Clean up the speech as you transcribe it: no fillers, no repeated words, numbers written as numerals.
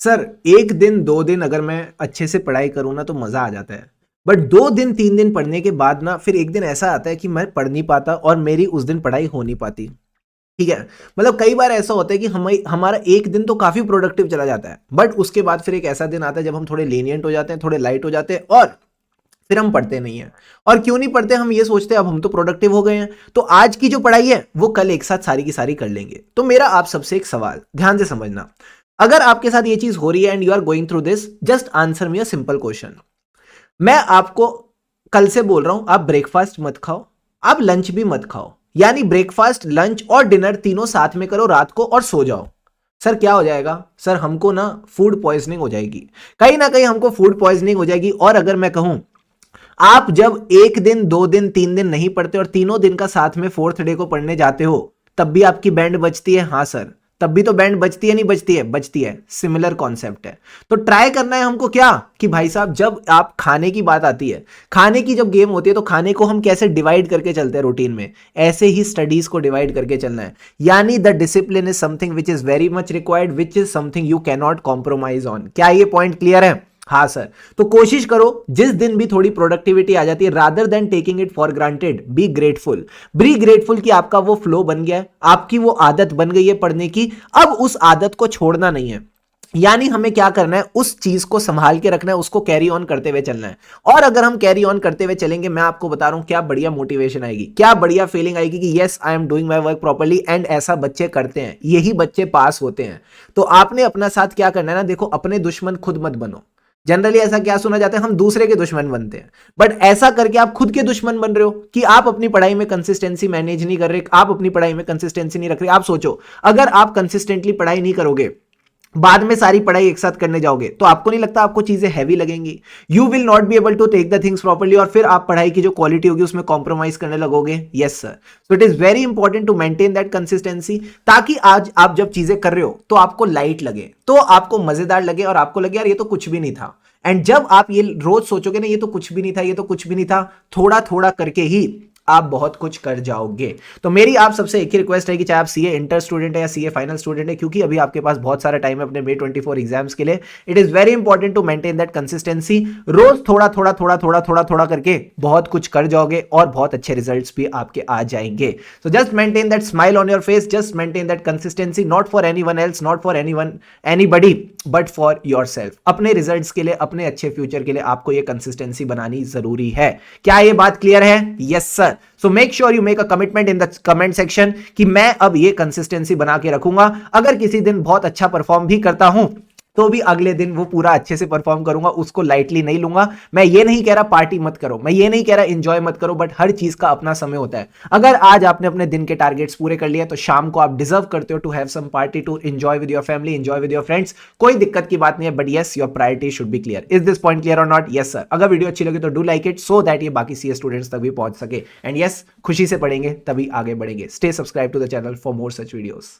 Sir 1 दिन 2 दिन अगर मैं अच्छे से पढ़ाई करूँ ना तो मज़ा आ जाता है। बट 2 दिन 3 दिन पढ़ने के बाद ना फिर एक दिन ऐसा आता है कि मैं पढ़ नहीं पाता और मेरी उस दिन पढ़ाई हो नहीं पाती। ठीक है? मतलब कई बार ऐसा होता है कि हमारा 1 दिन तो काफ़ी प्रोडक्टिव चला जाता है। बट उसके बाद फिर एक ऐसा दिन आता है जब हम थोड़े लीनिएंट हो जाते हैं, थोड़े लाइट हो जाते हैं और फिर हम पढ़ते नहीं हैं। और क्यों नहीं पढ़ते, हम ये सोचते हैं अब हम तो प्रोडक्टिव हो गए हैं, तो आज की जो पढ़ाई है वो कल एक साथ सारी की सारी कर लेंगे। तो मेरा आप सबसे एक सवाल ध्यान से समझना, अगर आपके साथ ये चीज हो रही है and you are going through this, just answer me a simple question. मैं आपको कल से बोल रहा हूं आप ब्रेकफास्ट मत खाओ, आप लंच भी मत खाओ, यानी ब्रेकफास्ट लंच और डिनर तीनों साथ में करो रात को और सो जाओ। सर क्या हो जाएगा? सर हमको ना फूड पॉइजनिंग हो जाएगी, कहीं ना कहीं हमको फूड पॉइजनिंग हो जाएगी। और अगर मैं कहूं आप जब 1 दिन 2 दिन 3 दिन नहीं पढ़ते और तीनों दिन का साथ में फोर्थ डे को पढ़ने जाते हो, तब भी आपकी बैंड बजती है? हाँ सर, तब भी तो बैंड बजती है, नहीं बजती है? बजती है। सिमिलर कॉन्सेप्ट है। तो ट्राई करना है हमको क्या कि भाई साहब जब आप खाने की बात आती है, खाने की जब गेम होती है, तो खाने को हम कैसे डिवाइड करके चलते हैं रूटीन में, ऐसे ही स्टडीज को डिवाइड करके चलना है। यानी the discipline is something which is very much required, which is something you can not compromise on. क्या ये पॉइंट क्लियर है? हाँ सर। तो कोशिश करो जिस दिन भी थोड़ी प्रोडक्टिविटी आ जाती है, rather than taking it for granted, be grateful. Be grateful कि आपका वो फ्लो बन गया है, आपकी वो आदत बन गई है पढ़ने की। अब उस आदत को छोड़ना नहीं है, यानी हमें क्या करना है, उस चीज को संभाल के रखना है, उसको कैरी ऑन करते हुए चलना है। और अगर हम कैरी ऑन करते हुए चलेंगे, मैं आपको बता रहा हूं क्या बढ़िया मोटिवेशन आएगी, क्या बढ़िया फीलिंग आएगी कि yes I am doing my work properly. And ऐसा बच्चे करते हैं, यही बच्चे पास होते हैं। तो आपने अपना साथ क्या करना है ना, देखो अपने दुश्मन खुद मत बनो। जनरली ऐसा क्या सुना जाता है, हम दूसरे के दुश्मन बनते हैं, बट ऐसा करके आप खुद के दुश्मन बन रहे हो कि आप अपनी पढ़ाई में कंसिस्टेंसी मैनेज नहीं कर रहे, आप अपनी पढ़ाई में कंसिस्टेंसी नहीं रख रहे। आप सोचो अगर आप कंसिस्टेंटली पढ़ाई नहीं करोगे, बाद में सारी पढ़ाई एक साथ करने जाओगे, तो आपको नहीं लगता आपको चीजें हैवी लगेंगी? You will not be able to take the things properly, और फिर आप पढ़ाई की जो क्वालिटी होगी उसमें कॉम्प्रोमाइज करने लगोगे। Yes sir. So it is very important to maintain that consistency, ताकि आज आप जब चीजें कर रहे हो तो आपको लाइट लगे, तो आपको मजेदार लगे और आपको लगे यार ये तो कुछ भी नहीं था। एंड जब आप ये रोज सोचोगे ना ये तो कुछ भी नहीं था, ये तो कुछ भी नहीं था, थोड़ा थोड़ा करके ही आप बहुत कुछ कर जाओगे। तो मेरी आप सबसे एक ही रिक्वेस्ट है कि चाहे आप सीए इंटर स्टूडेंट है या सीए फाइनल स्टूडेंट है, क्योंकि अभी आपके पास बहुत सारा टाइम है अपने May 24 एग्जाम्स के लिए, it is very important to maintain that consistency. रोज थोड़ा थोड़ा थोड़ा थोड़ा थोड़ा थोड़ा करके बहुत कुछ कर जाओगे और बहुत अच्छे रिजल्ट्स भी आपके आ जाएंगे। So just maintain that smile on your face, just maintain that consistency, not for anyone else, not for anybody, but for yourself. अपने रिजल्ट्स के लिए, अपने अच्छे फ्यूचर के लिए आपको ये कंसिस्टेंसी बनानी जरूरी है। क्या ये बात क्लियर है? Yes sir. So make sure you make a commitment in the comment section कि मैं अब ये कंसिस्टेंसी बना के रखूंगा। अगर किसी दिन बहुत अच्छा परफॉर्म भी करता हूं तो भी अगले दिन वो पूरा अच्छे से परफॉर्म करूंगा, उसको लाइटली नहीं लूंगा। मैं ये नहीं कह रहा पार्टी मत करो, मैं ये नहीं कह रहा एंजॉय मत करो, बट हर चीज का अपना समय होता है। अगर आज आपने अपने दिन के टारगेट्स पूरे कर लिए तो शाम को आप डिजर्व करते हो to have some party, to enjoy with your family, enjoy with your friends. कोई दिक्कत की बात नहीं है, but yes your priority should be clear. Is this point clear और नॉट? Yes sir. अगर वीडियो अच्छी लगी तो do like it, so that ये बाकी सीए स्टूडेंट्स तक भी पहुंच सके। एंड यस खुशी से पढ़ेंगे तभी आगे बढ़ेंगे। Stay subscribe to the channel for more such videos.